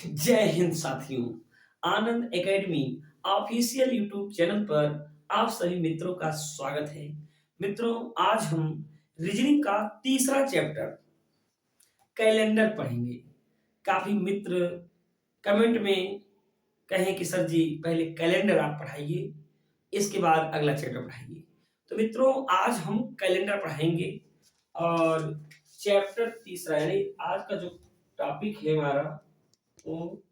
जय हिंद साथियों। आनंद academy official YouTube channel पर आप सभी मित्रों का स्वागत है। मित्रों, आज हम रीजनिंग का तीसरा चैप्टर कैलेंडर पढ़ेंगे। काफी मित्र कमेंट में कहें कि सर जी पहले कैलेंडर आप पढ़ाइए, इसके बाद अगला चैप्टर पढ़ाइए। तो मित्रों, आज हम कैलेंडर पढ़ाएंगे और चैप्टर तीसरा यानी आज का जो टॉपिक है हमारा वो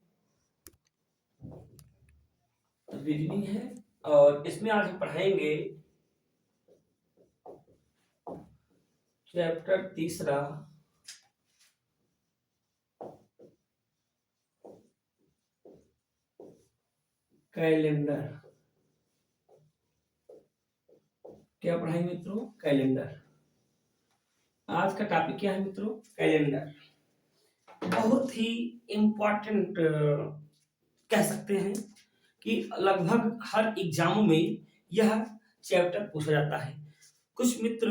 रीजनिंग है और इसमें आज हम पढ़ाएंगे चैप्टर तीसरा कैलेंडर। क्या पढ़ाएंगे मित्रों? कैलेंडर। आज का टॉपिक क्या है मित्रों? कैलेंडर। बहुत ही इंपॉर्टेंट कह सकते हैं कि लगभग हर एग्जामों में यह चैप्टर पूछा जाता है। कुछ मित्र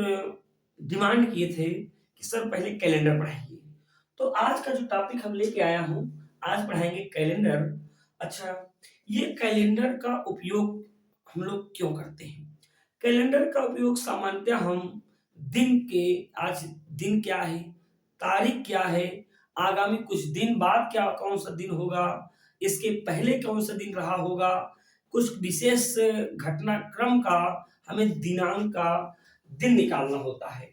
डिमांड किए थे कि सर पहले कैलेंडर पढ़ाइए, तो आज का जो टॉपिक हम लेके आया हूं, आज पढ़ाएंगे कैलेंडर। अच्छा, ये कैलेंडर का उपयोग हम लोग क्यों करते हैं? कैलेंडर का उपयोग सामान्यतः हम दिन के, आज दिन क्या है, तारीख क्या है, आगामी कुछ दिन बाद क्या कौन सा दिन होगा, इसके पहले कौन सा दिन रहा होगा, कुछ विशेष घटनाक्रम का हमें दिनांक का दिन निकालना होता है।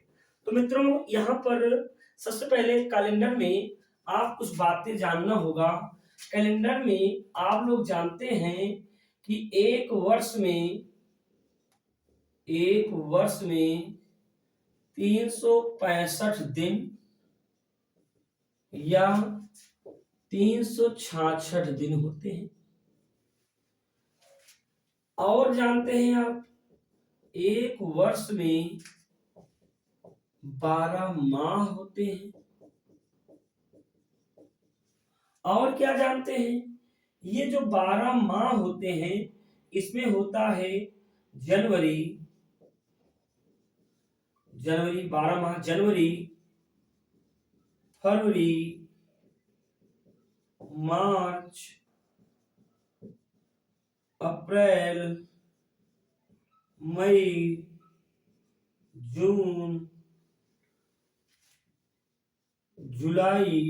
तो मित्रों, यहाँ पर सबसे पहले कैलेंडर में आप कुछ बातें जानना होगा। कैलेंडर में आप लोग जानते हैं कि एक वर्ष में 365 दिन या 366 दिन होते हैं। और जानते हैं आप, एक वर्ष में 12 माह होते हैं। और क्या जानते हैं, ये जो 12 माह होते हैं इसमें होता है जनवरी, 12 माह, जनवरी, फरवरी, मार्च, अप्रैल, मई, जून, जुलाई,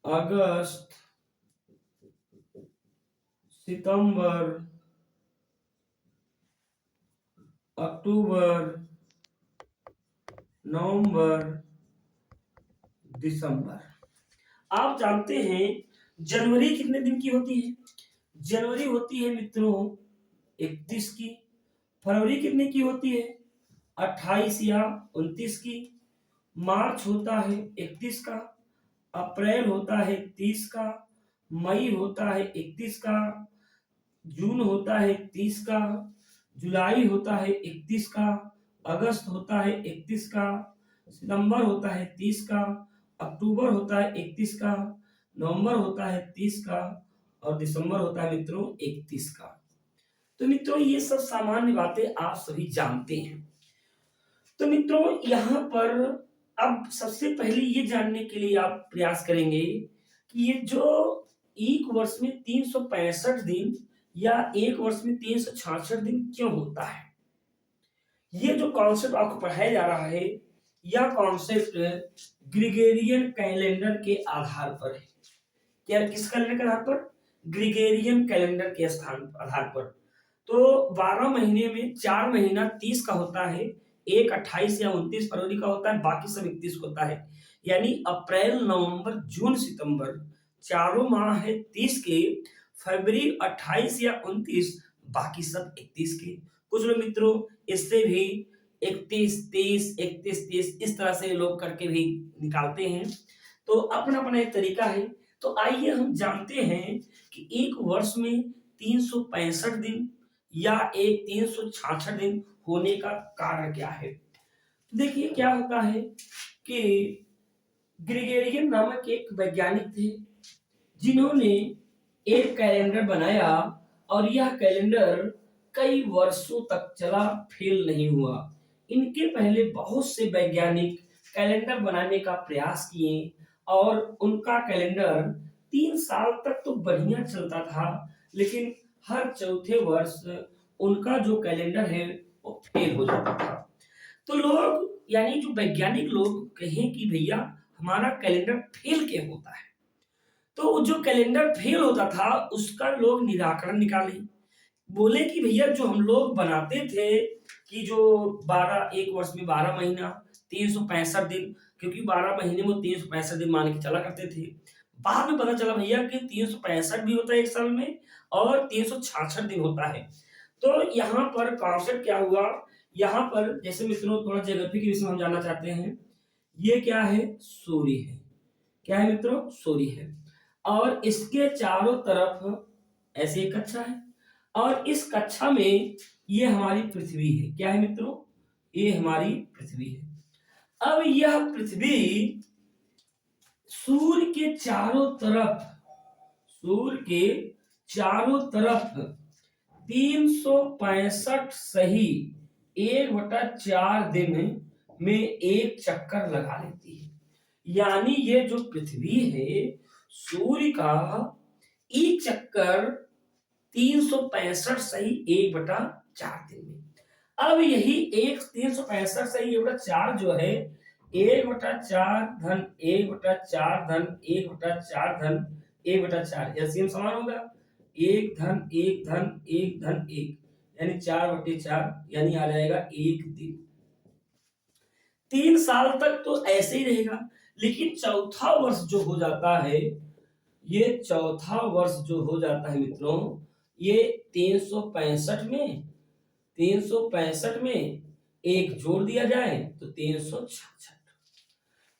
अगस्त, सितंबर, अक्टूबर, नवंबर, दिसंबर। आप जानते हैं जनवरी कितने दिन की होती है? जनवरी होती है मित्रों 31 की। फरवरी कितने की होती है? 28 या 29 की। मार्च होता है 31 का। अप्रैल होता है 30 का। मई होता है 31 का। जून होता है 30 का। जुलाई होता है 31 का। अगस्त होता है 31 का। सितंबर होता है 30 का। अक्टूबर होता है 31 का। नवंबर होता है 30 का। और दिसंबर होता है मित्रों 31 का। तो मित्रों, ये सब सामान्य बातें आप सभी जानते हैं। तो मित्रों, यहाँ पर अब सबसे पहले ये जानने के लिए आप प्रयास करेंगे कि ये जो एक वर्ष में 365 दिन या एक वर्ष में 366 दिन क्यों होता है। ये जो कॉन्सेप्ट आपको पढ़ाया जा रहा है, यह कॉन्सेप्ट ग्रिगोरियन कैलेंडर के आधार पर है। क्या, किस कैलेंडर के आधार पर? ग्रिगोरियन कैलेंडर के स्थान आधार पर। तो 12 महीने में 4 महीना 30 का होता है, एक 28 या 29 फरवरी का होता है, बाकी सब 31 होता है। यानी अप्रैल, नवंबर, जून, सितंबर चारों माह है 30 के, फरवरी 28 या 29, बाकी सब 31 के। कुछ लोग मित्रों इससे भी 31 30 31 30 इस तरह से लोग करके भी निकालते हैं। तो अपना अपना एक तरीका है। तो आइए हम जानते हैं कि एक वर्ष में 365 दिन या एक 366 दिन होने का कारण क्या है। देखिए क्या होता है कि ग्रिगोरियन नामक एक वैज्ञानिक थे जिन्होंने एक कैलेंडर बनाया और यह कैलेंडर कई वर्षों तक चला, फेल नहीं हुआ। इनके पहले बहुत से वैज्ञानिक कैलेंडर बनाने का प्रयास किए और उनका कैलेंडर 3 साल तक तो बढ़िया चलता था, लेकिन हर चौथे वर्ष उनका जो कैलेंडर है वो फेल हो जाता था। तो लोग यानी जो वैज्ञानिक लोग कहें कि भैया हमारा कैलेंडर फेल क्यों होता है, तो जो कैलेंडर फेल होता था उसका लोग निराकरण निकाले। बोले कि भैया जो हम लोग बनाते थे कि जो 12 एक वर्ष में 12 महीना 365 दिन, क्योंकि 12 महीने में 365 दिन मान के चला करते थे। बाद में पता चला भैया कि 365 भी होता है एक साल में और 366 दिन होता है। तो यहाँ पर कॉन्सेप्ट क्या हुआ, यहाँ पर जैसे मित्रों थोड़ा ज्योग्राफी के विषय में हम जानना चाहते हैं। ये क्या है, सूर्य है। क्या है मित्रों, सूर्य है। और इसके चारों तरफ ऐसे एक कक्षा है, और इस कक्षा में ये हमारी पृथ्वी है। क्या है मित्रों, ये हमारी पृथ्वी है। अब यह पृथ्वी सूर्य के चारों तरफ, सूर्य के चारों तरफ 365 सही 1/4 दिन में एक चक्कर लगा लेती है। यानी ये जो पृथ्वी है सूर्य का एक चक्कर 365 सही 1/4 दिन में। अब यही एक 365 सही 1/4 जो है 1/4 धन 1/4 धन 1/4 धन 1/4 एलसीएम समान होगा 1 धन 1 धन 1 धन 1 यानी 4/4 यानी आ जाएगा 1 दिन। 3 साल तक तो ऐसे ही रहेगा, लेकिन चौथा वर्ष जो हो जाता है, ये चौथा वर्ष जो हो जाता है मित्रों, ये 365 में एक जोड़ दिया जाए तो 366।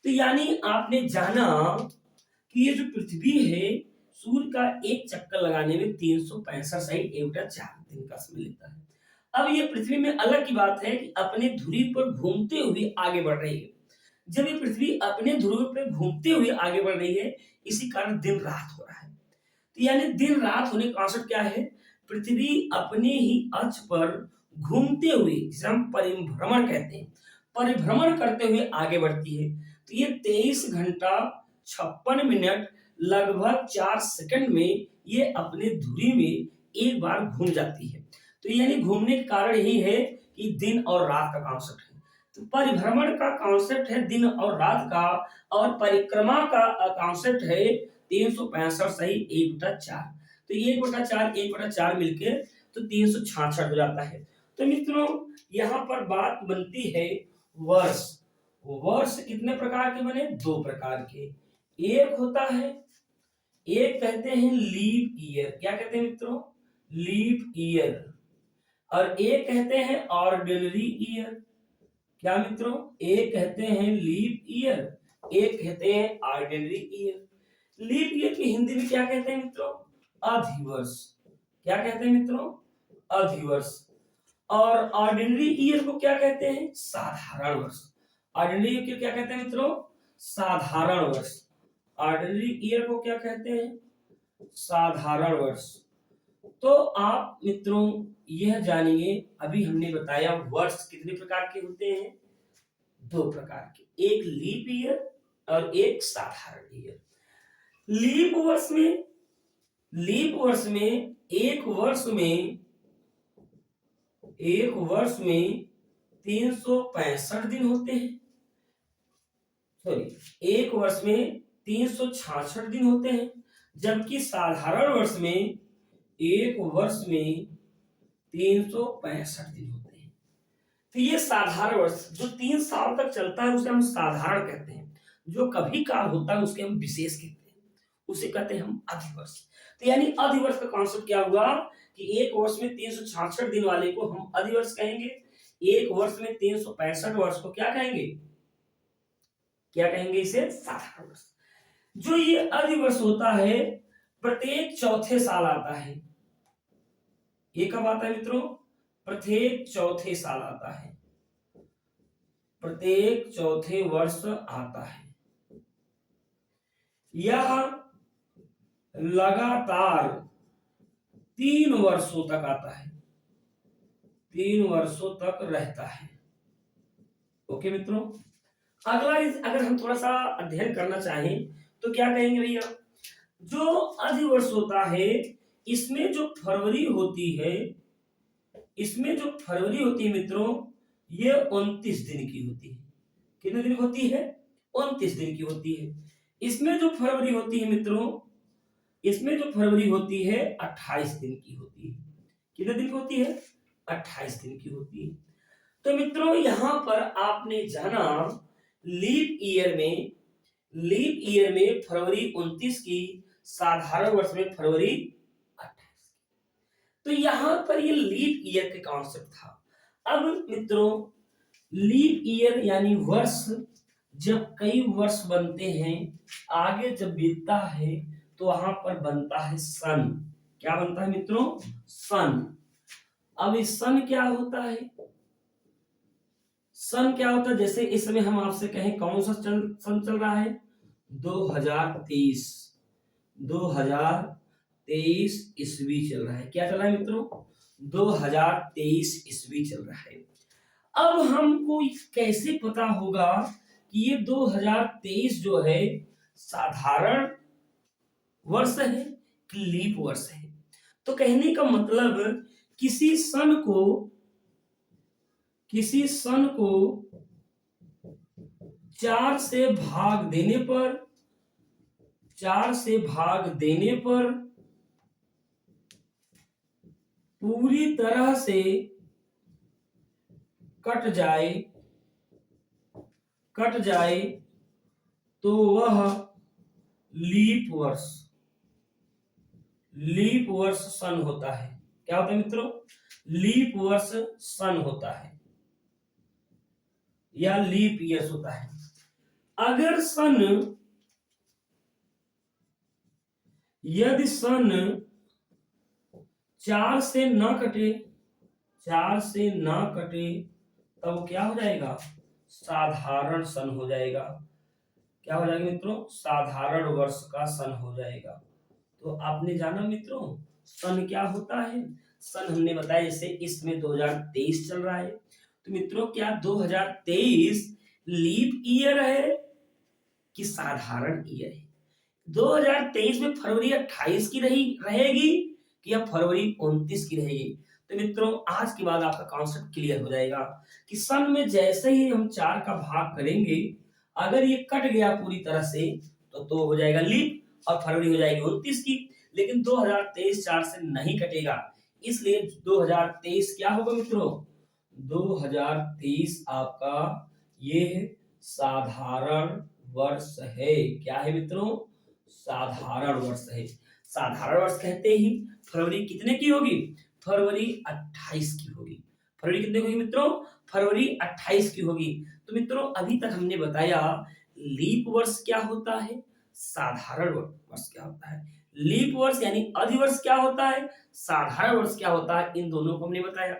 तो यानी आपने जाना कि ये जो पृथ्वी है सूर्य का एक चक्कर लगाने में 365 सही 1/4 दिन का समय लेता है। अब ये पृथ्वी में अलग की बात है कि अपने धुरी पर घूमते हुए आगे बढ़ रही है। जब ये पृथ्वी अपने ध्रुव पे घूमते हुए आगे बढ़ रही है, इसी कारण दिन रात हो रहा है। तो यानी दिन रात होने का कॉन्सेप्ट क्या है, पृथ्वी अपने ही अक्ष पर घूमते हुए, जिसे हम परिभ्रमण कहते हैं, परिभ्रमण करते हुए आगे बढ़ती है। तो ये 23 घंटा 56 मिनट लगभग 4 सेकंड में ये अपने धुरी में एक बार घूम जाती है। तो यानी घूमने का कारण यही है कि दिन और रात का कॉन्सेप्ट है। तो परिभ्रमण का कॉन्सेप्ट है दिन और रात का, और परिक्रमा का कॉन्सेप्ट है 365 सही 1/4। तो 1/4 मिलके तो 366 हो जाता है। तो मित्रों यहाँ पर बात बनती है वर्ष। वर्ष कितने प्रकार के बने, 2 प्रकार के। एक होता है, एक कहते हैं लीप ईयर। क्या कहते हैं मित्रों, लीप ईयर। और एक कहते हैं ऑर्डिनरी ईयर। क्या मित्रों, एक कहते हैं लीप ईयर, एक कहते हैं ऑर्डिनरी ईयर। लीप ईयर की हिंदी में क्या कहते हैं मित्रों, अधिवर्ष। क्या कहते हैं मित्रों, अधिवर्ष। और ऑर्डिनरी ईयर को क्या कहते हैं, साधारण वर्ष। ऑर्डिनरी ईयर को क्या कहते हैं मित्रों, साधारण वर्ष। ऑर्डिनरी ईयर को क्या कहते हैं, साधारण वर्ष। तो आप मित्रों यह जानिए, अभी हमने बताया वर्ष कितने प्रकार के होते हैं, 2 प्रकार के, एक लीप ईयर और एक साधारण ईयर। लीप वर्ष में, लीप वर्ष में एक वर्ष में 365 दिन होते हैं। सॉरी, एक वर्ष में 366 दिन होते हैं, जबकि साधारण वर्ष में एक वर्ष में 365 दिन होते हैं। तो ये साधारण वर्ष जो 3 साल तक चलता है उसे हम साधारण कहते हैं। जो कभी काल होता है उसके हम विशेष कहते हैं, उसे कहते हैं हम अधिवर्ष। तो यानी अधिवर्ष का कॉन्सेप्ट क्या हुआ कि एक वर्ष में 366 दिन वाले को हम अधिवर्ष कहेंगे, एक वर्ष में 365 वर्ष को क्या कहेंगे, क्या कहेंगे, इसे साधारण वर्ष। जो ये अधिवर्ष होता है प्रत्येक चौथे साल आता है। ये कब आता है मित्रों, प्रत्येक चौथे साल आता है, प्रत्येक चौथे वर्ष आता है। यह लगातार 3 वर्षों तक आता है, 3 वर्षों तक रहता है। ओके मित्रों, अगर हम थोड़ा सा अध्ययन करना चाहें तो क्या कहेंगे भैया, जो अधिवर्ष होता है इसमें जो फरवरी होती है, इसमें जो फरवरी होती है मित्रों, ये 29 दिन की होती है। कितने दिन की होती है? 29 दिन की होती है। इसमें जो फरवरी होती है मित्रों, इसमें जो फरवरी होती है 28 दिन की होती है। कितने दिन की होती है? 28 दिन की होती है। तो मित्रों यहां पर आपने जाना लीप ईयर में फरवरी 29 की, साधारण वर्ष में फरवरी 28। तो यहां पर ये लीप ईयर के कॉन्सेप्ट था। अब मित्रों लीप ईयर यानी वर्ष, जब कई वर्ष बनते हैं, आगे जब बीतता है तो वहां पर बनता है सन। क्या बनता है मित्रों? सन। अब इस सन क्या होता है? सन क्या होता है? जैसे इस समय हम आपसे कहें कौन सा सन चल रहा है? 2023 2023 ईस्वी चल रहा है। क्या चल रहा है मित्रों? 2023 ईस्वी चल रहा है। अब हमको कैसे पता होगा कि ये 2023 जो है साधारण वर्ष है कि लीप वर्ष है? तो कहने का मतलब किसी सन को 4 से भाग देने पर पूरी तरह से कट जाए तो वह लीप वर्ष सन होता है। क्या होता है मित्रों? लीप वर्ष सन होता है या लीप ईयर्स होता है। यदि सन 4 से न कटे तब क्या हो जाएगा? साधारण सन हो जाएगा। क्या हो जाएगा मित्रों? साधारण वर्ष का सन हो जाएगा। तो आपने जाना मित्रों सन क्या होता है। सन हमने बताया, जैसे इसमें 2023 चल रहा है, तो मित्रों क्या 2023 लीप ईयर है कि साधारण ईयर है? 2023 में फरवरी 28 की रहेगी कि या फरवरी 29 की रहेगी? तो मित्रों आज के बाद आपका कॉन्सेप्ट क्लियर हो जाएगा कि सन में जैसे ही हम 4 का भाग करेंगे, अगर ये कट गया पूरी तरह से तो हो जाएगा लीप और फरवरी हो जाएगी 29 की। लेकिन 2023 4 से नहीं कटेगा, इसलिए 2023 क्या होगा मित्रों? 2023 आपका ये साधारण वर्ष है। क्या है मित्रों? साधारण वर्ष है। साधारण वर्ष कहते ही फरवरी कितने की होगी? फरवरी 28 की होगी। फरवरी कितने की होगी मित्रों? फरवरी 28 की होगी। तो मित्रों अभी तक हमने बताया लीप वर्ष क्या होता है, साधारण वर्ष क्या होता है। लीप वर्ष यानी अधिवर्ष क्या होता है, साधारण वर्ष क्या होता है, इन दोनों को हमने बताया।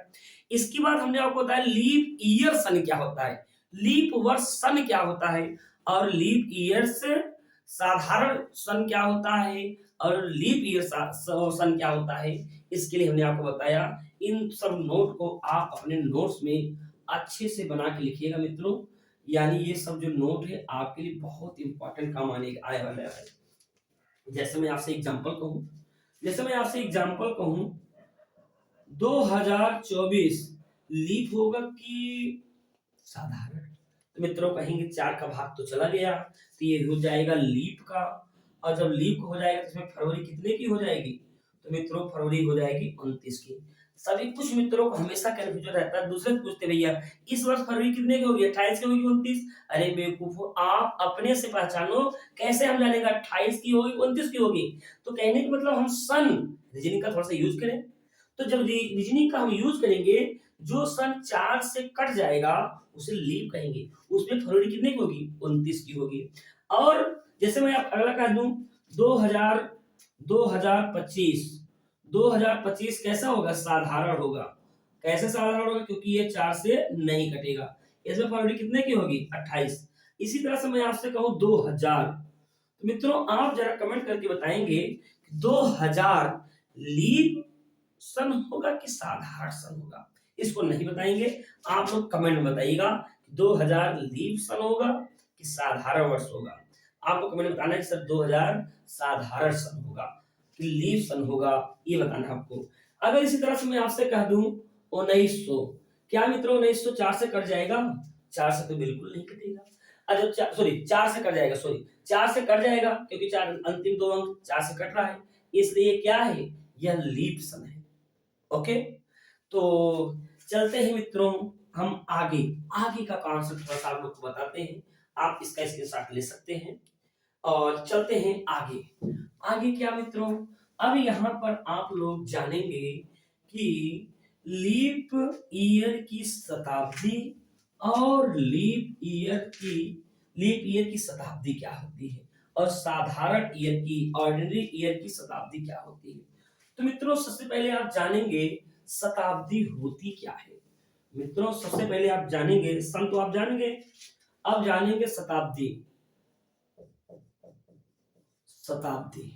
इसके बाद हमने आपको बताया लीप ईयर सन क्या होता है, लीप वर्ष सन क्या होता है, और लीप ईयर से साधारण सन क्या होता है, और लीप ईयर सन क्या होता है। इसके लिए हमने आपको बताया। इन सब नोट को आप अपने नोट्स में अच्छे से बना के लिखिएगा मित्रों, यानी ये सब जो नोट है आपके लिए बहुत इंपॉर्टेंट काम आने वाला है। जैसे मैं आपसे एग्जांपल कहूं 2024 लीप होगा कि साधारण? तो मित्रों कहेंगे 4 का भाग तो चला गया, तो ये हो जाएगा लीप का। और जब लीप हो जाएगा तो इसमें फरवरी कितने की हो जाएगी? तो मित्रों फरवरी हो जाएगी 29 की। सभी कुछ मित्रों को हमेशा कंफ्यूजन रहता है, दूसरे पूछते भैया इस वर्ष फरवरी कितने की होगी? 28 की होगी 29? अरे बेवकूफो, आप अपने से पहचानो, कैसे हम जानेंगे 28 की होगी 29 की होगी? तो कहने का मतलब हम सन रीजनिंग का थोड़ा सा यूज करें। तो जब रीजनिंग का हम यूज करेंगे, जो सन 4 से कट जाएगा उसे लीप कहेंगे, उसमें फरवरी कितने की होगी? 29 की होगी। और जैसे मैं अगला कह दूं 2025 2025 कैसा होगा? साधारण होगा। कैसे साधारण होगा? क्योंकि ये 4 से नहीं कटेगा। इसमें फरवरी कितने की होगी? 28। इसी तरह से मैं आपसे कहूं 2000, तो मित्रों आप जरा कमेंट करके बताएंगे 2000 लीप सन होगा कि साधारण सन होगा? इसको नहीं बताएंगे, आप लोग कमेंट में बताइएगा 2000 लीप सन होगा कि साधारण वर्ष होगा। आपको कमेंट में बताना है कि सर 2000 साधारण सन होगा कि लीप सन होगा, ये बताना है आपको। अगर इसी तरह से मैं आपसे कह दूं 1900, क्या मित्रों 1900 4 से कट जाएगा? 4 से तो बिल्कुल नहीं कटेगा। अच्छा सॉरी 4 से कट जाएगा, सॉरी 4 से कट जाएगा क्योंकि 4 अंतिम दो अंक 4 से कट रहा है, इसलिए क्या है, यह लीप सन है। ओके, तो चलते हैं मित्रों हम आगे आगे का कॉन्सेप्ट थोड़ा सा आप लोग को बताते हैं। आप इसका स्क्रीनशॉट ले सकते हैं और चलते हैं आगे। आगे क्या मित्रों, अब यहाँ पर आप लोग जानेंगे कि लीप ईयर की शताब्दी और लीप ईयर की शताब्दी क्या होती है और साधारण ईयर की ऑर्डिनरी ईयर की शताब्दी क्या होती है। तो मित्रों सबसे पहले आप जानेंगे शताब्दी होती क्या है। मित्रों सबसे पहले आप जानेंगे, सन तो आप जानेंगे, अब जानेंगे शताब्दी। शताब्दी,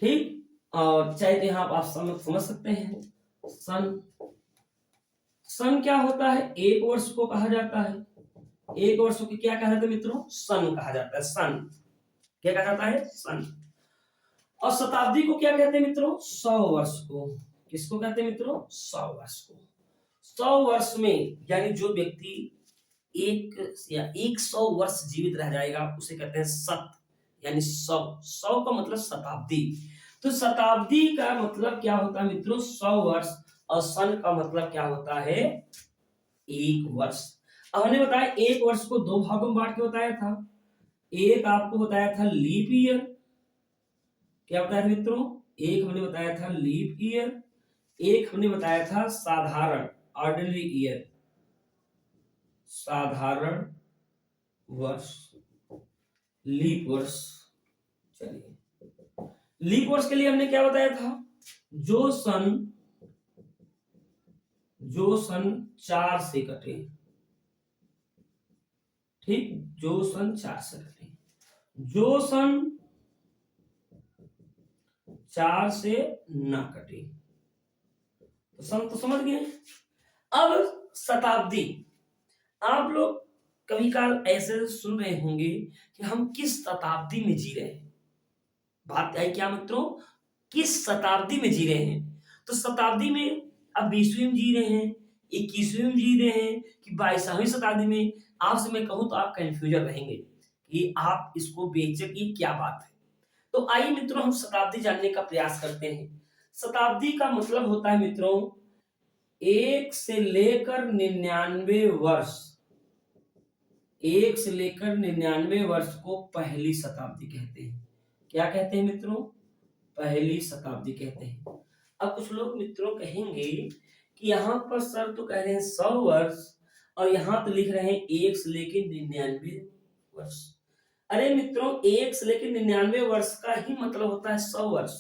ठीक, और चाहे यहाँ आप समझ सकते हैं सन। सन क्या होता है, एक वर्ष को कहा जाता है। एक वर्ष को क्या कहा जाता है मित्रों, सन कहा जाता है। सन क्या कहा जाता है, सन। और शताब्दी को क्या कहते हैं मित्रों, 100 वर्ष को। किसको कहते हैं मित्रों, 100 वर्ष को। 100 वर्ष में यानी जो व्यक्ति 100 वर्ष जीवित रह जाएगा उसे कहते हैं शत, यानी 100। 100 का मतलब शताब्दी। तो शताब्दी का मतलब क्या होता है मित्रों, 100 वर्ष, और सन का मतलब क्या होता है, एक वर्ष। अब हमने बताया एक वर्ष को दो भागों में बांट के बताया था। एक आपको बताया था लीप ईयर, क्या बताया था मित्रों, एक हमने बताया था लीप ईयर, एक हमने बताया था साधारण ऑर्डिनरी ईयर, साधारण वर्ष, लीप वर्ष। चलिए लीप वर्ष के लिए हमने क्या बताया था, जो सन 4 से कटे, ठीक, जो सन 4 से कटे, जो सन 4 से ना कटे, तो सन तो समझ गए। अब शताब्दी, आप लोग कभी काल ऐसे सुन रहे होंगे कि हम किस शताब्दी में जी रहे हैं। बात आई क्या मित्रों, किस शताब्दी में जी रहे हैं। तो शताब्दी में अब 20वीं में जी रहे हैं, 21वीं में जी रहे हैं कि 22वीं शताब्दी में। आपसे मैं कहूं तो आप कंफ्यूजन रहेंगे कि आप इसको बेचक की क्या बात है। तो आइए मित्रों हम शताब्दी जानने का प्रयास करते हैं। शताब्दी का मतलब होता है मित्रों 1 से लेकर 99 वर्ष, 1 से लेकर 99 वर्ष को पहली शताब्दी कहते हैं। क्या कहते हैं मित्रों, पहली शताब्दी कहते हैं। अब कुछ लोग मित्रों कहेंगे कि यहाँ पर सर तो कह रहे हैं 100 वर्ष और यहाँ तो लिख रहे हैं 1 से लेकर 99 वर्ष। अरे मित्रों 1 से लेकर 99 वर्ष का ही मतलब होता है 100 वर्ष।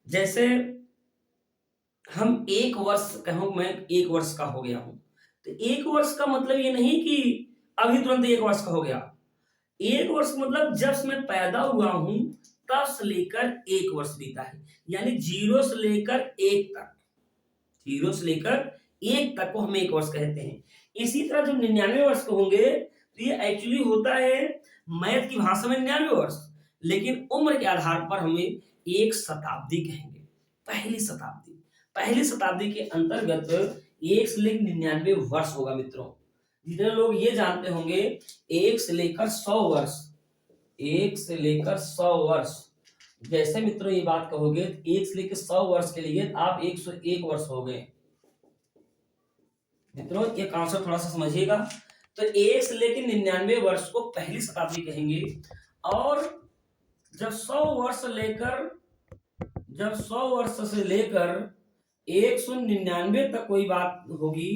जैसे हम 1 वर्ष कहूं, मैं 1 वर्ष का हो गया हूं, तो 1 वर्ष का मतलब ये नहीं कि अभी तुरंत 1 वर्ष का हो गया। 1 वर्ष मतलब जब से मैं पैदा हुआ हूं तब से लेकर 1 वर्ष बीता है, यानी 0 से लेकर 1 तक, 0 से लेकर 1 तक को हम 1 वर्ष कहते हैं। इसी तरह जब 99 वर्ष के होंगे तो ये एक्चुअली होता है मैथ की भाषा में 99 वर्ष, लेकिन उम्र के आधार पर हमें एक शताब्दी कहेंगे, पहली शताब्दी। पहली शताब्दी के अंतर्गत 1 से लेकर 99 वर्ष होगा मित्रों। जितने लोग ये जानते होंगे 1 से लेकर 100 वर्ष, 1 से लेकर 100 वर्ष, जैसे मित्रों ये बात कहोगे 1 से लेकर 100 वर्ष के लिए आप 101 वर्ष हो गए। मित्रों ये कॉन्सेप्ट थोड़ा सा समझिएगा। तो 1 से लेकर 99 वर्ष को पहली शताब्दी कहेंगे, और जब 100 वर्ष से लेकर 199 तक कोई बात होगी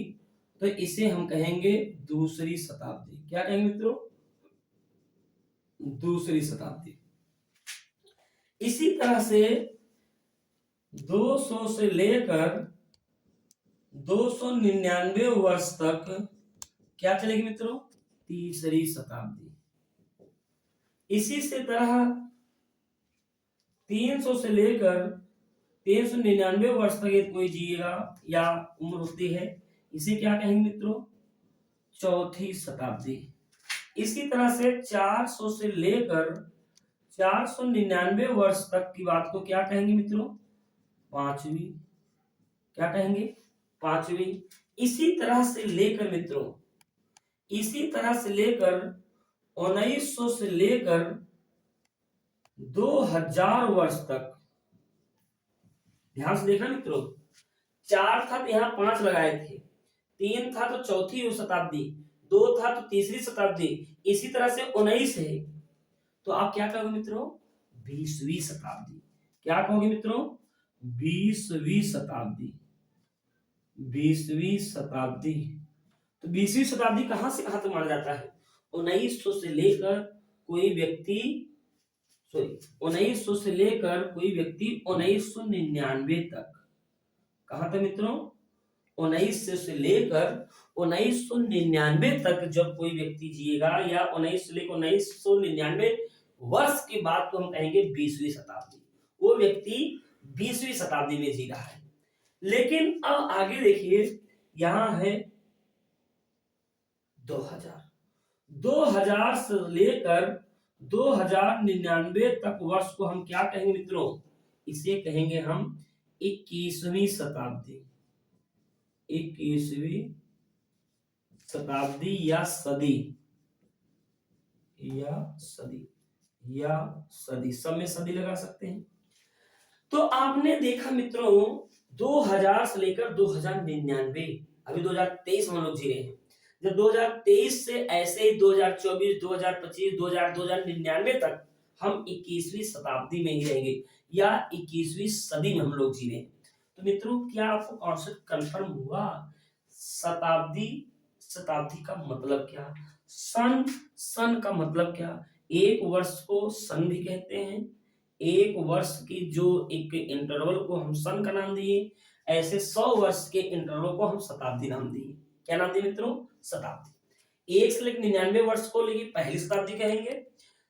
तो इसे हम कहेंगे दूसरी शताब्दी। क्या कहेंगे मित्रों, दूसरी शताब्दी। इसी तरह से 200 से लेकर 299 वर्ष तक क्या चलेगी मित्रों, तीसरी शताब्दी। इसी से तरह 300 से लेकर 399 वर्ष तक यदि कोई जिएगा या उम्र होती है, इसे क्या कहेंगे मित्रों, चौथी शताब्दी। इसी तरह से 400 से लेकर 499 वर्ष तक की बात को क्या कहेंगे मित्रों? पांचवी। क्या कहेंगे? पांचवी। इसी तरह से लेकर मित्रों, इसी तरह से लेकर 1900 से लेकर 2000 वर्ष तक, ध्यान से देखना मित्रों, 4 था तो यहाँ 5 लगाए थे, 3 था तो चौथी शताब्दी, 2 था तो तीसरी शताब्दी, इसी तरह से 19 है, तो आप क्या कहोगे मित्रों? 20वीं शताब्दी। क्या कहोगे मित्रों? 20वीं शताब्दी। 20वीं शताब्दी। तो 20वीं शताब्दी कहां से कहां तक माना जाता है? 1900 से लेकर कोई व्यक्ति, सॉरी, 1900 से लेकर कोई व्यक्ति 1999 तक। कहां तक मित्रों? 1900 से लेकर 1999 तक जब कोई व्यक्ति जिएगा, या 1900 से लेकर 1999 वर्ष के बाद तो हम कहेंगे 20वीं शताब्दी। वो व्यक्ति 20वीं शताब्दी में जी रहा है। लेकिन अब आगे देखिए, यहां है 2000 से लेकर 2099 तक वर्ष को हम क्या कहेंगे मित्रों? इसे कहेंगे हम 21वीं शताब्दी। 21वीं शताब्दी या सदी, या सदी, या सदी, सब में सदी लगा सकते हैं। तो आपने देखा मित्रों, 2000 से लेकर 2099, अभी 2023 हम लोग जी रहे हैं। जब 2023 से ऐसे ही 2024, 2025, 2099 तक हम 21वीं शताब्दी में ही रहेंगे, या 21वीं सदी में हम लोग जी रहे हैं। तो मित्रों, क्या आपको कॉन्सेप्ट कंफर्म हुआ? शताब्दी, शताब्दी का मतलब क्या? सन, सन का मतलब क्या? एक वर्ष को सन भी कहते हैं। एक वर्ष की जो एक इंटरवल को हम सन का नाम दिए, ऐसे 100 वर्ष के इंटरवल को हम शताब्दी नाम दिए। क्या नाम दिए मित्रों? शताब्दी। 1 से लेकर 99 वर्ष को लेकर पहली शताब्दी कहेंगे।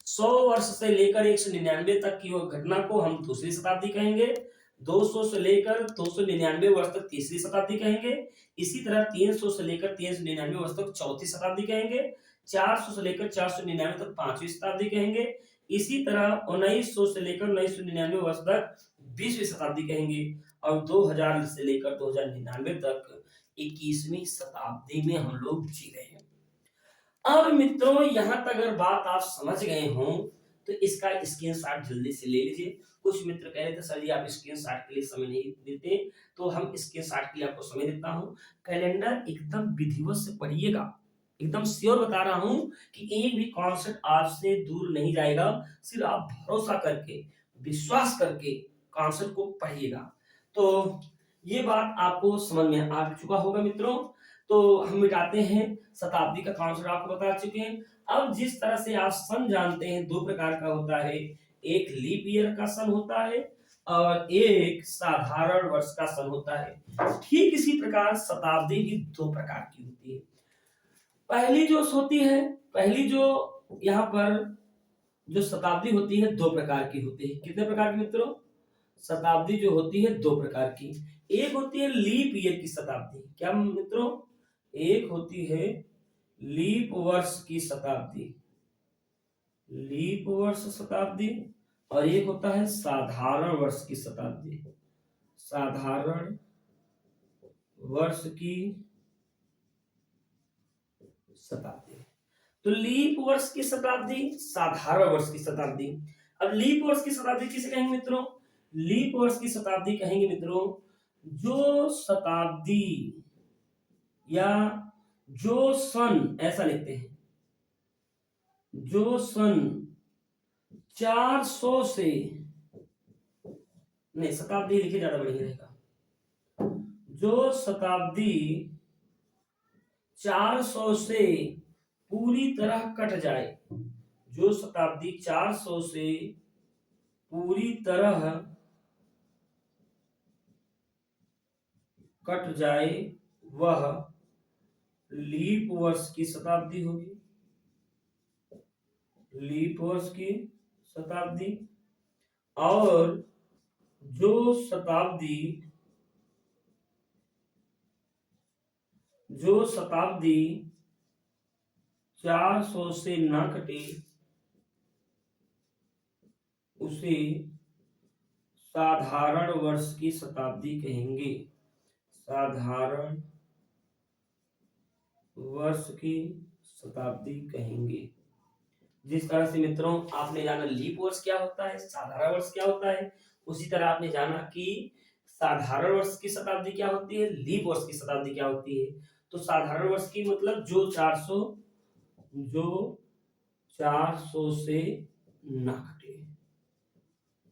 100 वर्ष से लेकर 199 तक की वो घटना को हम दूसरी शताब्दी कहेंगे। 200 से लेकर 299 वर्ष तक तीसरी शताब्दी कहेंगे। इसी तरह 300 से लेकर 399 वर्ष तक चौथी शताब्दी कहेंगे। 400 से लेकर 499 तक पांचवी शताब्दी कहेंगे। इसी तरह 1900 से लेकर 1999 वर्ष तक 20वीं शताब्दी कहेंगे। और 2000 से लेकर 2099 तक 21वीं शताब्दी में हम लोग जी रहे हैं। अब मित्रों, यहां तक अगर बात आप समझ गए हो तो इसका स्क्रीनशॉट जल्दी से ले लीजिए। कुछ मित्र कह रहे थे सर जी आप स्क्रीनशॉट के लिए समय नहीं देते, तो हम स्क्रीनशॉट के लिए आपको समय देता हूं। कैलेंडर एकदम विधिवत से पढ़िएगा, एकदम श्योर बता रहा हूं कि एक भी कॉन्सेप्ट आपसे दूर नहीं जाएगा। सिर्फ आप भरोसा करके, विश्वास करके कॉन्सेप्ट को पढ़िएगा। तो ये बात आपको समझ में आ चुका होगा मित्रों। तो हम मिटाते हैं, शताब्दी का कॉन्सेप्ट आपको बता चुके हैं। अब जिस तरह से आप सन जानते हैं, 2 प्रकार का होता है, एक लीप ईयर का सन होता है और एक साधारण वर्ष का सन होता है। ठीक इसी प्रकार शताब्दी भी 2 प्रकार की होती है। पहली जो होती है, पहली जो यहाँ पर जो शताब्दी होती है 2 प्रकार की होती है। कितने प्रकार की मित्रों? शताब्दी जो होती है 2 प्रकार की। एक होती है लीप ईयर की शताब्दी। क्या मित्रों? एक होती है लीप वर्ष की शताब्दी, लीप वर्ष शताब्दी, और एक होता है साधारण वर्ष की शताब्दी, साधारण वर्ष की शताब्दी। तो लीप वर्ष की शताब्दी, साधारण वर्ष की शताब्दी। अब लीप वर्ष की शताब्दी किसे कहेंगे मित्रों? लीप वर्ष की शताब्दी कहेंगे मित्रों जो शताब्दी या जो सन, ऐसा लिखते हैं, जो सन 400 से, नहीं शताब्दी लिखे ज्यादा बढ़िया रहेगा, जो शताब्दी 400 से पूरी तरह कट जाए, जो शताब्दी 400 से पूरी तरह कट जाए वह लीप वर्ष की शताब्दी होगी। लीप वर्ष की शताब्दी। और जो शताब्दी 400 से ना कटे उसे साधारण वर्ष की शताब्दी कहेंगे। साधारण वर्ष की शताब्दी कहेंगे। जिस तरह से मित्रों आपने जाना लीप वर्ष क्या होता है, साधारण वर्ष क्या होता है, उसी तरह आपने जाना कि साधारण वर्ष की शताब्दी क्या होती है, लीप वर्ष की शताब्दी क्या होती है। तो साधारण वर्ष की मतलब जो 400 से ना कटे,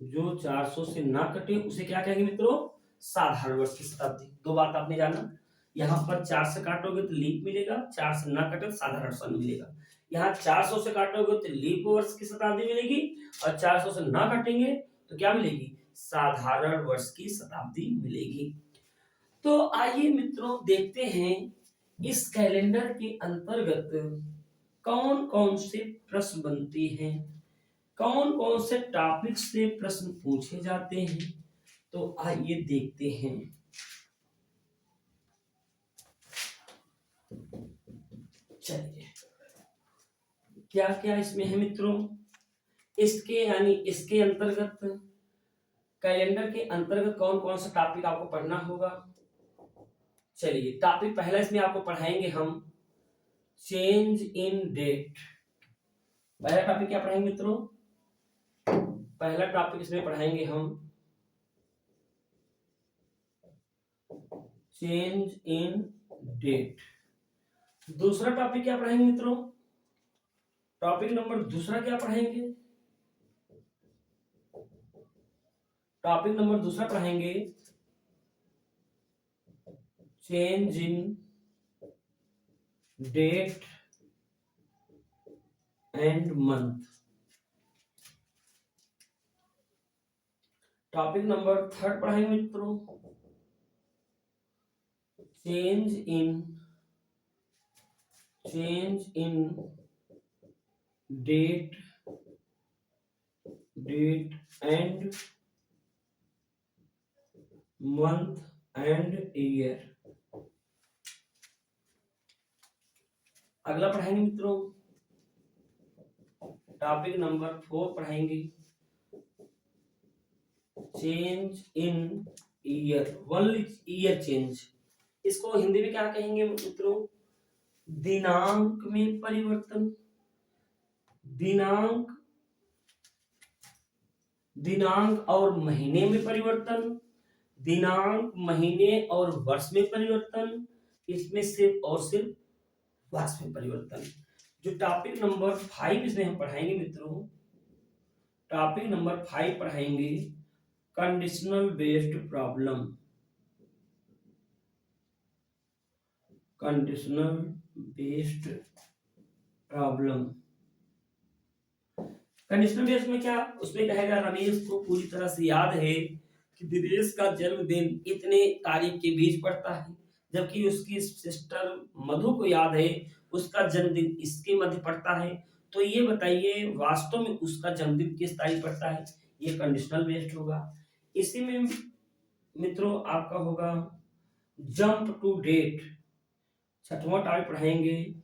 जो 400 से ना कटे उसे क्या कहेंगे मित्रों, साधारण वर्ष की शताब्दी। दो बात आपने जाना, यहाँ पर 4 से काटोगे तो लीप मिलेगा, 4 से ना काटो तो साधारण सन मिलेगा। यहाँ 400 से काटोगे तो लीप वर्ष की शताब्दी मिलेगी, और 400 से ना काटेंगे तो क्या मिलेगी, साधारण वर्ष की शताब्दी मिलेगी। तो आइए मित्रों देखते हैं इस कैलेंडर के अंतर्गत कौन कौन से प्रश्न बनते हैं, कौन कौन से टॉपिक से प्रश्न पूछे जाते हैं। तो आइए देखते हैं। चलिए क्या क्या इसमें है मित्रों, इसके यानी इसके अंतर्गत कैलेंडर के अंतर्गत कौन कौन सा टॉपिक आपको पढ़ना होगा। चलिए टॉपिक पहला इसमें आपको पढ़ाएंगे हम चेंज इन डेट। पहला टॉपिक क्या पढ़ाएंगे मित्रों, पहला टॉपिक इसमें पढ़ाएंगे हम चेंज इन डेट। दूसरा टॉपिक क्या पढ़ाएंगे मित्रों, टॉपिक नंबर दूसरा क्या पढ़ाएंगे, टॉपिक नंबर दूसरा पढ़ाएंगे change in date and month. Topic number third पढ़ाएंगे मित्रों change in date and month and year. अगला पढ़ाएंगे मित्रों टॉपिक नंबर 4 पढ़ाएंगे change in year, world year change. इसको हिंदी में क्या कहेंगे मित्रों, दिनांक में परिवर्तन। दिनांक और महीने में परिवर्तन, दिनांक महीने और वर्ष में परिवर्तन, इसमें सिर्फ और सिर्फ वर्ष में परिवर्तन। जो टॉपिक नंबर 5 इसमें हम पढ़ाएंगे मित्रों, टॉपिक नंबर 5 पढ़ाएंगे conditional based problem. Conditional based problem, conditional based में क्या, उसमें कहेगा रमेश को पूरी तरह से याद है कि दिनेश का जन्मदिन इतने तारीख के बीच पड़ता है, जबकि उसकी सिस्टर मधु को याद है उसका जन्मदिन इसके मध्य पड़ता है। तो ये बताइए वास्तव में उसका जन्मदिन किस तारीख पड़ता है, ये कंडीशनल बेस्ड होगा। इसी में मित्रों आपका होगा जंप टू डेट। छठवां टॉपिक पढ़ाएंगे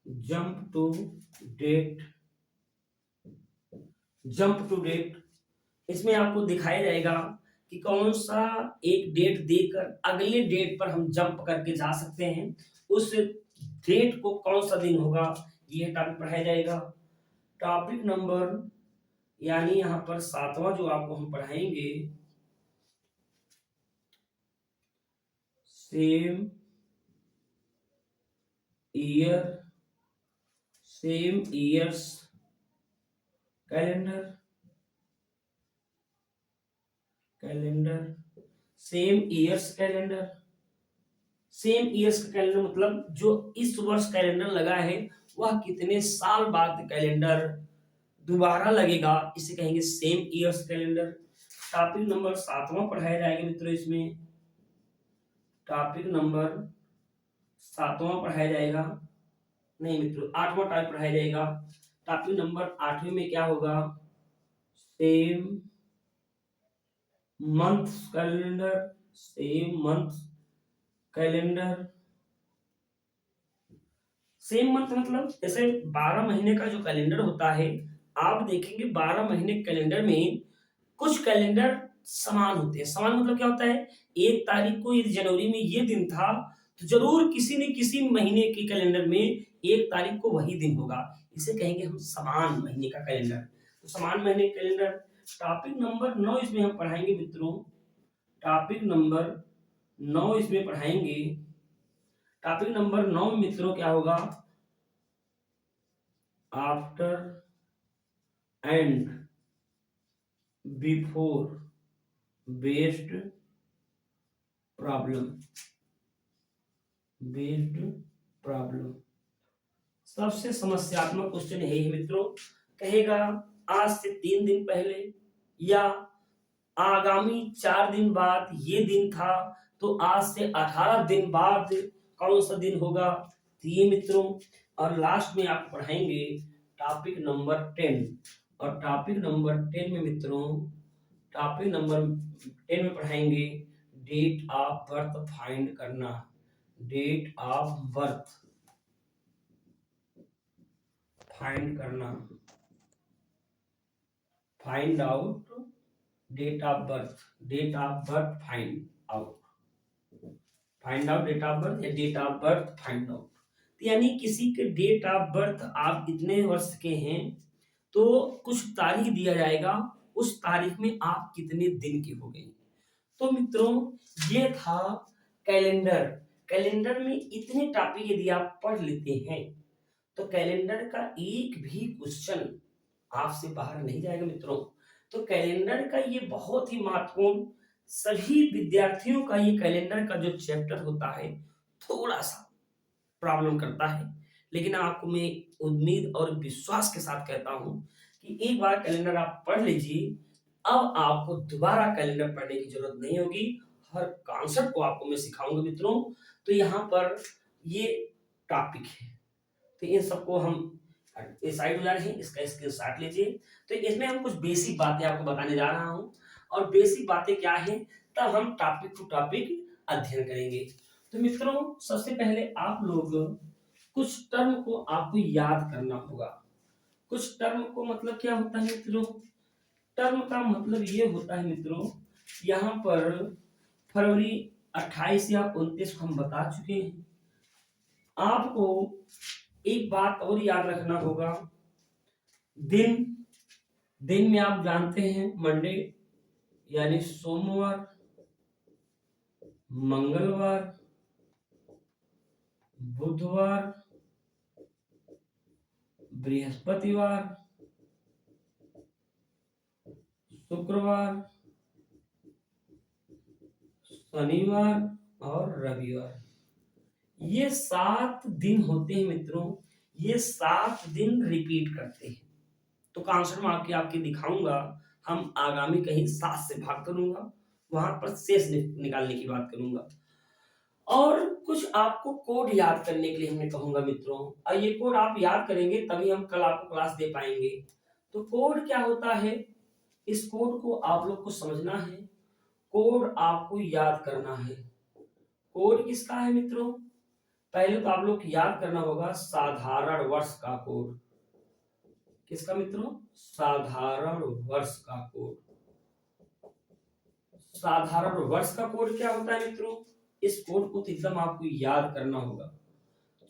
jump to date. Jump to date, इसमें आपको दिखाया जाएगा कि कौन सा एक डेट देकर अगले डेट पर हम जंप करके जा सकते हैं, उस डेट को कौन सा दिन होगा, यह टॉपिक पढ़ाया जाएगा। टॉपिक नंबर यानी यहां पर 7वां जो आपको हम पढ़ाएंगे same years calendar. Same years calendar, same years का कैलेंडर मतलब जो इस वर्ष कैलेंडर लगा है वह कितने साल बाद कैलेंडर दोबारा लगेगा, इसे कहेंगे same years calendar. Topic number 7वां पढ़ाया जाएगा मित्रों, इसमें टॉपिक नंबर 7वां पढ़ाया जाएगा, नहीं मित्रों 8वां टॉपिक पढ़ाया जाएगा। टॉपिक नंबर 8वें में क्या होगा, same month calendar. Same month calendar, same month मतलब जैसे 12 महीने का जो कैलेंडर होता है, आप देखेंगे 12 महीने के कैलेंडर में कुछ कैलेंडर समान होते हैं। समान मतलब क्या होता है? 1 तारीख को यदि जनवरी में ये दिन था, तो ज़रूर किसी न किसी महीने के कैलेंडर में 1 तारीख को वही दिन होगा। इसे कहेंगे हम समान महीने का कैलेंडर। तो समान महीने का कैलेंडर टॉपिक नंबर 9 इसमें हम पढ़ाएँगे मित्रों। टॉपिक नंबर 9 इसमें पढ़ाएँगे। टॉपिक नंबर 9 में मित्रों क्या होगा? After and before based problem. Based problem सबसे समस्यात्मक क्वेश्चन है ये मित्रों। कहेगा आज से 3 दिन पहले या आगामी 4 दिन बाद ये दिन था, तो आज से 18 दिन बाद कौन सा दिन होगा? तो ये मित्रों। और लास्ट में आप पढ़ाएंगे टॉपिक नंबर 10। और टॉपिक नंबर 10 में मित्रों, टॉपिक नंबर 10 में पढ़ाएंगे डेट ऑफ बर्थ फाइंड करना। डेट ऑफ बर्थ फाइंड करना। Find out date of birth. Date of birth find out. Find out date of birth या date of birth find out. यानी किसी के डेट ऑफ बर्थ आप इतने वर्ष के हैं, तो कुछ तारीख दिया जाएगा, उस तारीख में आप कितने दिन के हो गए। तो मित्रों ये था कैलेंडर। कैलेंडर में इतने टॉपिक यदि आप पढ़ लेते हैं, तो कैलेंडर का एक भी क्वेश्चन आपसे बाहर नहीं जाएगा मित्रों। तो कैलेंडर का ये बहुत ही महत्वपूर्ण, सभी विद्यार्थियों का ये कैलेंडर का जो चैप्टर होता है थोड़ा सा प्रॉब्लम करता है, लेकिन आपको मैं उम्मीद और विश्वास के साथ कहता हूं कि एक बार कैलेंडर आप पढ़ लीजिए, अब आपको दोबारा कैलेंडर पढ़ने की जरूरत नहीं होगी। हर कॉन्सेप्ट को आपको मैं सिखाऊंगा मित्रों। तो यहाँ पर ये टॉपिक है, तो इन सबको हम साइड हो जा रहे हैं, इसका स्क्रीनशॉट लीजिए। तो इसमें हम कुछ बेसिक बातें आपको बताने जा रहा हूँ, और बेसिक बातें क्या है, तब हम टॉपिक टू टॉपिक अध्ययन करेंगे। तो मित्रों सबसे पहले आप लोग कुछ टर्म को आपको याद करना होगा। कुछ टर्म को मतलब क्या होता है मित्रों? टर्म का मतलब ये होता है मित्रों, यहाँ पर फरवरी 28 या 29 को हम बता चुके हैं। आपको एक बात और याद रखना होगा, दिन। दिन में आप जानते हैं मंडे यानी सोमवार, मंगलवार, बुधवार, बृहस्पतिवार, शुक्रवार, शनिवार और रविवार। ये 7 दिन होते हैं मित्रों। ये 7 दिन रिपीट करते हैं। तो कॉन्सेप्ट में आपके दिखाऊंगा, हम आगामी कहीं 7 से भाग करूंगा, वहां पर शेष निकालने की बात करूंगा। और कुछ आपको कोड याद करने के लिए हमने कहूंगा मित्रों, और ये कोड आप याद करेंगे तभी हम कल आपको क्लास दे पाएंगे। तो कोड क्या होता है, इस कोड को आप लोग को समझना है, कोड आपको याद करना है। कोड किसका है मित्रों? पहले तो आप लोग याद करना होगा साधारण वर्ष का कोड। किसका मित्रों? साधारण वर्ष का कोड। साधारण वर्ष का कोड क्या होता है मित्रों? इस कोड को तो एकदम आपको याद करना होगा।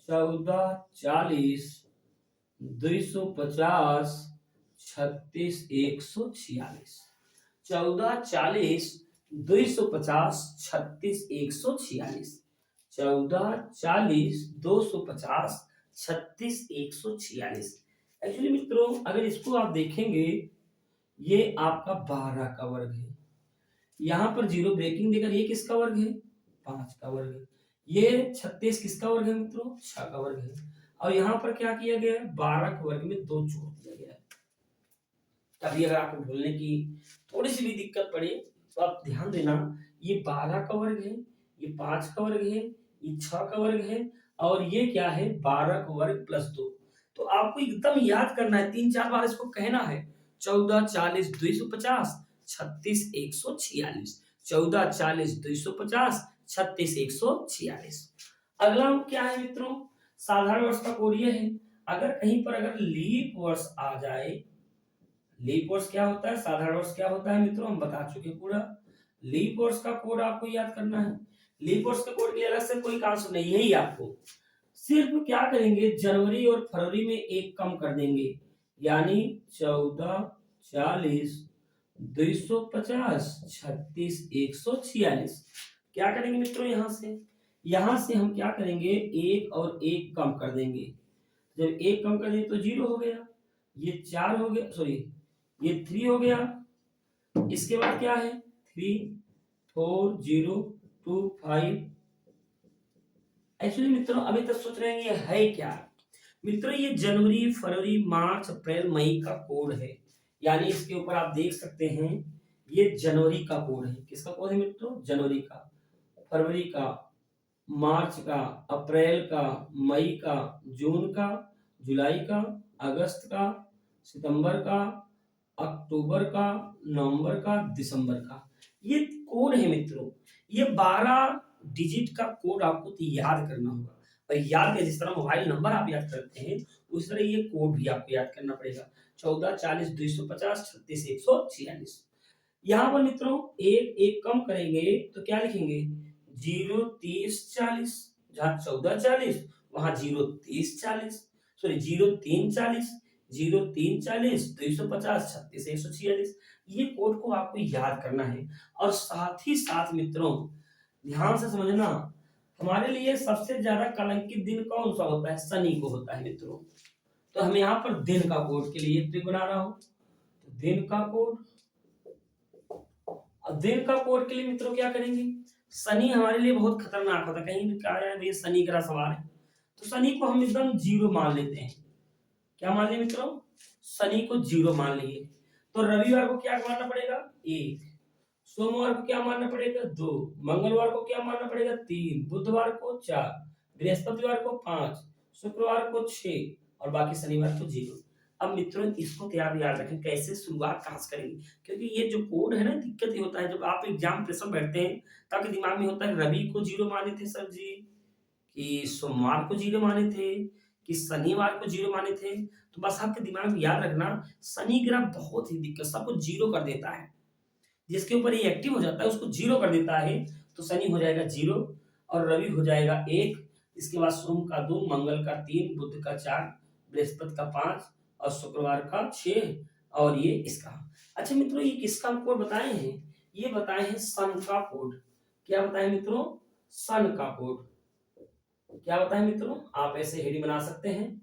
14, 40, 250, 36, 146। 14, 40, 250, 36, 146। 14, 40, 250, 36, 146। एक्चुअली मित्रों अगर इसको आप देखेंगे, ये आपका 12 का वर्ग है। यहाँ पर जीरो ब्रेकिंग देकर ये किसका वर्ग है? 5 का वर्ग है। ये 36 किसका वर्ग है मित्रों? 6 का वर्ग है। और यहाँ पर क्या किया गया है? 12 के वर्ग में 2 जोड़ दिया गया है। तभी अगर आपको भूलने की थोड़ी सी भी दिक्कत पड़े तो आप ध्यान देना, ये 12 का वर्ग है, ये 5 का वर्ग है, ये 6 का वर्ग है, और ये क्या है? 12 का वर्ग प्लस 2। तो आपको एकदम याद करना है, 3-4 बार इसको कहना है। 14, 40, 250, 36, 146। 14, 40, 250, 36, 146। अगला क्या है मित्रों? साधारण वर्ष का कोड ये है, अगर कहीं पर अगर लीप वर्ष आ जाए, लीप वर्ष क्या होता है, साधारण वर्ष क्या होता है मित्रों, हम बता चुके पूरा। लीप वर्ष का कोड आपको याद करना है। लीप वर्ष के कोड के लिए अलग से कोई कांसेप्ट नहीं है, ही आपको सिर्फ क्या करेंगे, जनवरी और फरवरी में एक कम कर देंगे, यानी 14, 40, 250, 36, 146। क्या करेंगे मित्रों, यहां से हम क्या करेंगे, एक और एक कम कर देंगे। जब एक कम कर देंगे तो 0 हो गया, ये 4 हो गया, सॉरी ये 3 हो गया, इसके बाद क्या है 3, 4, 0, 2, 5। एक्चुअली मित्रों अभी तक सोच रहे हैं ये है क्या मित्रों, ये जनवरी, फरवरी, मार्च, अप्रैल, मई का कोड है। यानी इसके ऊपर आप देख सकते हैं ये जनवरी का कोड है। किसका कोड है मित्रों, जनवरी का, फरवरी का, मार्च का, अप्रैल का, मई का, जून का, जुलाई का, अगस्त का, सितंबर का, अक्टूबर का, नवंबर का, दिसंबर का, ये कोड है मित्रों। ये 12 डिजिट का कोड आपको याद करना होगा, और याद है जिस तरह मोबाइल नंबर आप याद करते हैं उस तरह ये कोड भी आपको याद करना पड़ेगा। 14, 40, 250, 36, 146। यहाँ पर मित्रों एक एक कम करेंगे तो क्या लिखेंगे, 0, 30, 40, जहाँ 14, 40 वहां 0, 30, 40, सॉरी 0, 3, 40, 0, 3, 40, 250, 36, 146। ये कोड को आपको याद करना है। और साथ ही साथ मित्रों ध्यान से समझना, हमारे लिए सबसे ज्यादा कलंकित दिन कौन सा होता है, शनि को होता है मित्रों। तो हम यहाँ पर दिन का कोड के लिए ट्रिक बना रहा हूं, तो दिन का कोड, अब दिन का कोड के लिए मित्रों क्या करेंगे, शनि हमारे लिए बहुत खतरनाक होता है, कहीं भी कहा जाए भैया शनि ग्रह सवार है, तो शनि को हम एकदम 0 मान लेते हैं। क्या मान लिया मित्रों, शनि को 0 मान लिए। तो रविवार को क्या मानना पड़ेगा, 1, सोमवार को क्या मानना पड़ेगा, 2, मंगलवार को क्या मानना पड़ेगा, 3, बुधवार को 4, बृहस्पतिवार को 5, शुक्रवार को 6 और बाकी शनिवार को 0। अब मित्रों इसको याद रखें कैसे शुरुआत कहां से करेंगे, क्योंकि ये जो कोड है ना, दिक्कत ये होता है जब आप एग्जाम प्रेशर बैठते हैं तब दिमाग में होता है रवि को 0 माने थे सर जी, कि सोमवार को 0 माने थे, कि शनिवार को 0 माने थे। तो बस आपके दिमाग में याद रखना, शनि ग्रह बहुत ही दिक्कत, सबको 0 कर देता है, जिसके ऊपर ये एक्टिव हो जाता है उसको 0 कर देता है। तो शनि हो जाएगा 0 और रवि हो जाएगा 1, इसके बाद सोम का 2, मंगल का 3, बुध का 4, बृहस्पति का 5 और शुक्रवार का 6 और ये इसका। अच्छा मित्रों ये किसका कोड बताए हैं, ये बताए हैं सन का कोड। क्या बताए मित्रों, सन का कोड। क्या बताए मित्रों, आप ऐसे हेडिंग बना सकते हैं,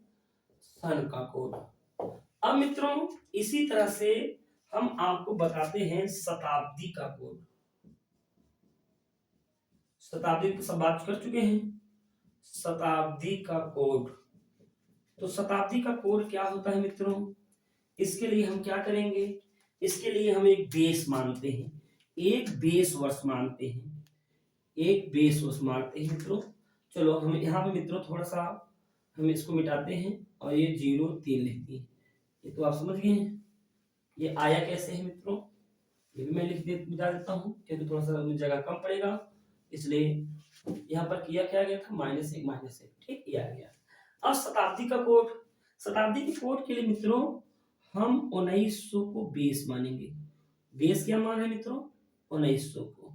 सन का कोड। अब मित्रों इसी तरह से हम आपको बताते हैं शताब्दी का कोड। शताब्दी की सब बात कर चुके हैं, शताब्दी का कोड। तो शताब्दी का कोड क्या होता है मित्रों, इसके लिए हम क्या करेंगे, इसके लिए हम एक बेस मानते हैं, एक बेस वर्ष मानते हैं, एक बेस वर्ष मानते हैं मित्रों। चलो हम यहाँ पे मित्रों थोड़ा सा हम इसको मिटाते हैं और ये 0, 3 लिखते हैं, ये तो आप समझ गए हैं। ये आया कैसे है मित्रों, ये भी मैं मिटा देता हूँ क्योंकि थोड़ा सा जगह कम पड़ेगा, इसलिए यहाँ पर किया क्या गया था, -1, ठीक, ये आ गया। अब शताब्दी का कोड, शताब्दी के कोड के लिए मित्रों हम 1900 को बेस मानेंगे। बेस क्या मान है मित्रों, 1900 को,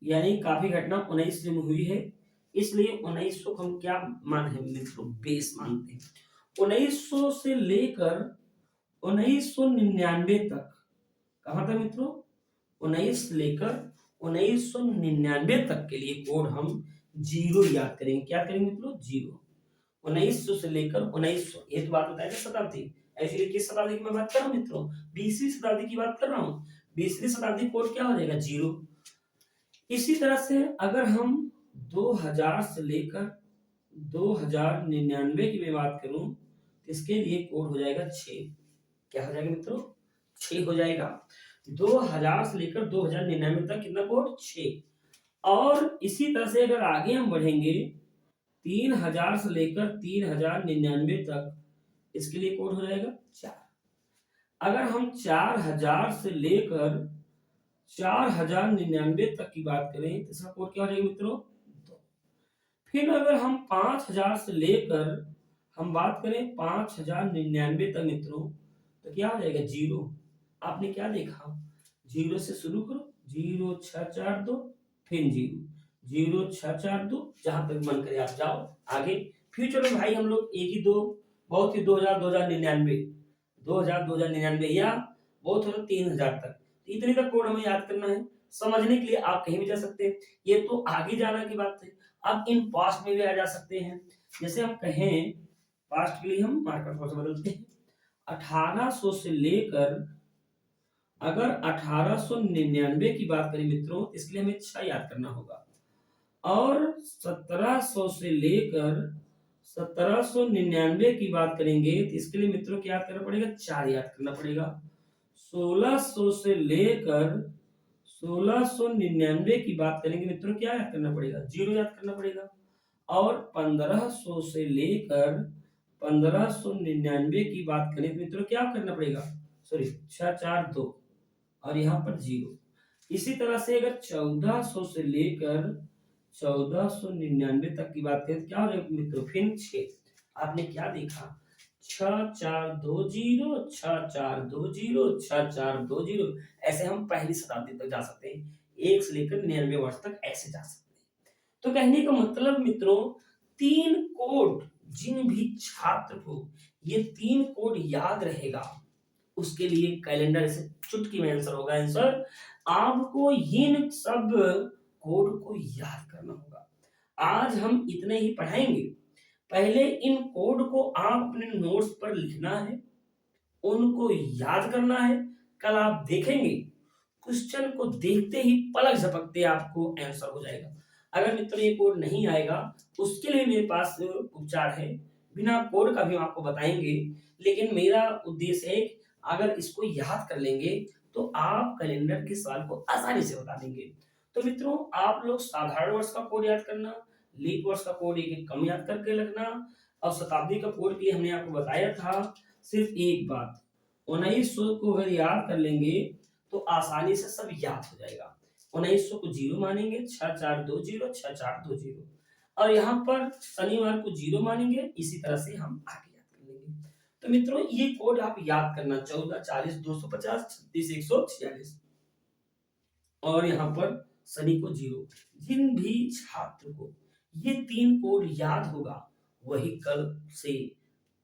यानी काफी घटना 1900 में हुई है, इसलिए 1900 को हम क्या मान है मित्रों, बेस मानते हैं। 1900 से लेकर 1999 तक, कहां तक मित्रों, 19 लेकर 1999 तक के लिए कोड हम 0 याद करेंगे। क्या करेंगे मित्रों, 0। 1900 से लेकर 1900, ये तो बात बताएगा शताब्दी। ऐसे किस शताब्दी की मैं बात कर रहा हूँ मित्रों, 20वीं शताब्दी की बात कर रहा हूँ। 20वीं शताब्दी कोड क्या हो जाएगा, 0। इसी तरह से अगर हम 2000 से लेकर 2099 की मैं बात करूं तो इसके लिए कोड हो जाएगा 6। क्या हो जाएगा मित्रों, 6 हो जाएगा। 2000 से लेकर 2099 तक कितना कोड, 6। और इसी तरह से अगर आगे हम बढ़ेंगे 3000 से लेकर 3099 तक, इसके लिए कोड हो जाएगा 4। अगर हम 4000 से लेकर 4099 तक की बात करें तो इसका कोड क्या हो जाएगा मित्रों, 2। फिर अगर हम 5000 से लेकर हम बात करें 5099 तक मित्रों, तो क्या हो जाएगा जीरो। आपने क्या देखा, जीरो से शुरू करो, 0642 फिर जीरो, 0642 जहां तक मन करे आप जाओ आगे। फिर चलो भाई हम लोग एक ही दो बहुत ही 2099 2099 या बहुत हो 3000 तक, तो इतने तक कोड हमें याद करना है। समझने के लिए आप कहीं भी जा सकते हैं, ये तो आगे जाना की बात है। अब इन पास्ट में भी आ जा सकते हैं, जैसे हम कहें पास्ट के लिए हम मार्कर थोड़ा सा बदलते हैं। 1800 से लेकर अगर 1899 की बात करें मित्रों, इसके लिए हमें 6 याद करना होगा। और 1700 से लेकर 1799 की बात करेंगे तो इसके लिए मित्रों क्या याद करना पड़ेगा, 4 याद करना पड़ेगा। 1600 से लेकर 1699 की बात करेंगे मित्रों, क्या याद करना पड़ेगा, 0 याद करना पड़ेगा। और 1500 से लेकर 1599 की बात करें तो मित्रों क्या करना पड़ेगा, सॉरी 642 और यहाँ पर 0। इसी तरह से अगर 1400 से लेकर 1499 तक की बात करें तो क्या हो जाएगा मित्रों, फिर 6। आपने क्या देखा, 6420 6420 6420, ऐसे हम पहली शताब्दी तक जा सकते हैं, 1 से लेकर 99 वर्ष तक ऐसे जा सकते हैं। तो कहने का मतलब मित्रों, 3 कोड जिन भी छात्र को ये 3 कोड याद रहेगा उसके लिए कैलेंडर से चुटकी में आंसर होगा। आंसर आपको इन सब कोड को याद करना होगा। आज हम इतने ही पढ़ाएंगे, पहले इन कोड को आप अपने नोट्स पर लिखना है, उनको याद करना है। कल आप देखेंगे क्वेश्चन को देखते ही पलक झपकते आपको आंसर हो जाएगा। अगर मित्रों ये कोड नहीं आएगा उसके लिए मेरे पास उपचार है, बिना कोड का भी हम आपको बताएंगे, लेकिन मेरा उद्देश्य है अगर इसको याद कर लेंगे तो आप कैलेंडर के सवाल को आसानी से बता देंगे। तो मित्रों आप लोग साधारण वर्ष का कोड याद करना, लीप वर्ष का कोड एक एक कम याद करके रखना, और शताब्दी का कोड भी हमने आपको बताया था। सिर्फ एक बात, 1900 को अगर याद कर लेंगे तो आसानी से सब याद हो जाएगा। 1900 को 0 मानेंगे, 6420 6420, और यहाँ पर शनिवार को 0 मानेंगे। इसी तरह से हम आगे याद कर लेंगे। तो मित्रों ये कोड आप याद करना, 14 40 250 36 146, और यहाँ पर शनि को 0। जिन भी छात्र को ये 3 कोड याद होगा वही कल से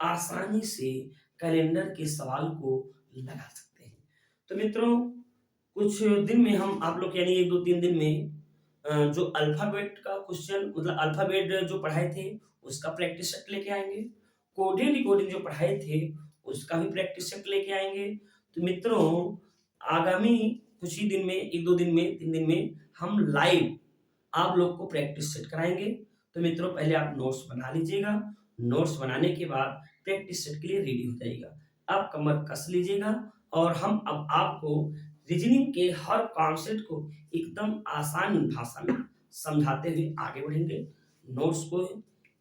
आसानी से कैलेंडर के सवाल को लगा सकते हैं। तो मित्रों कुछ दिन में हम आप लोग यानी 1 2 3 दिन में जो अल्फाबेट का क्वेश्चन मतलब अल्फाबेट जो पढ़ाए थे उसका प्रैक्टिस सेट लेके आएंगे, कोडिंग डिकोडिंग जो पढ़ाए थे उसका भी प्रैक्टिस सेट लेके आएंगे। तो मित्रों आगामी कुछ ही दिन में 1 2 दिन में 3 दिन में हम लाइव आप लोग को प्रैक्टिस सेट कराएंगे। तो मित्रों पहले आप नोट्स बना लीजिएगा, नोट्स बनाने के बाद प्रैक्टिस सेट के लिए रेडी हो जाइएगा। आप कमर कस लीजिएगा और हम अब आपको रीजनिंग के हर कॉन्सेप्ट को एकदम आसान भाषा में समझाते हुए आगे बढ़ेंगे। नोट्स को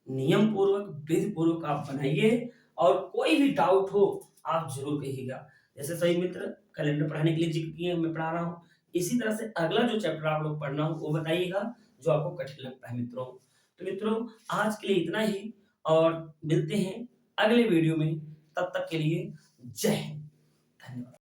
नियम पूर्वक विधि पूर्वक आप बनाइए, और कोई भी डाउट हो आप जरूर कहिएगा। जैसे सही मित्र कैलेंडर पढ़ाने के लिए जिक्र किए मैं पढ़ा रहा हूँ, इसी तरह से अगला जो चैप्टर आप लोग पढ़ना हो वो बताइएगा जो आपको कठिन लगता है मित्रों। तो मित्रों आज के लिए इतना ही, और मिलते हैं अगले वीडियो में, तब तक के लिए जय हिंद, धन्यवाद।